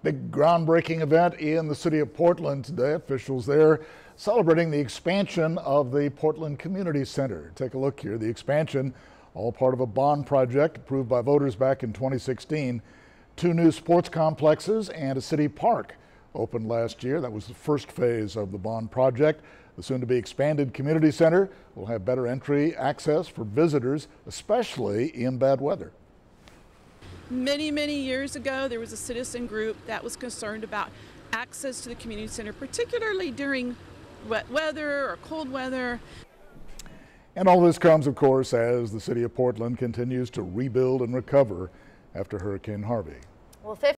Big groundbreaking event in the city of Portland today. Officials there celebrating the expansion of the Portland Community Center. Take a look here. The expansion, all part of a bond project approved by voters back in 2016. 2 new sports complexes and a city park opened last year. That was the first phase of the bond project. The soon-to-be expanded community center will have better entry access for visitors, especially in bad weather. Many years ago, there was a citizen group that was concerned about access to the community center, particularly during wet weather or cold weather. And all this comes, of course, as the city of Portland continues to rebuild and recover after Hurricane Harvey. Well,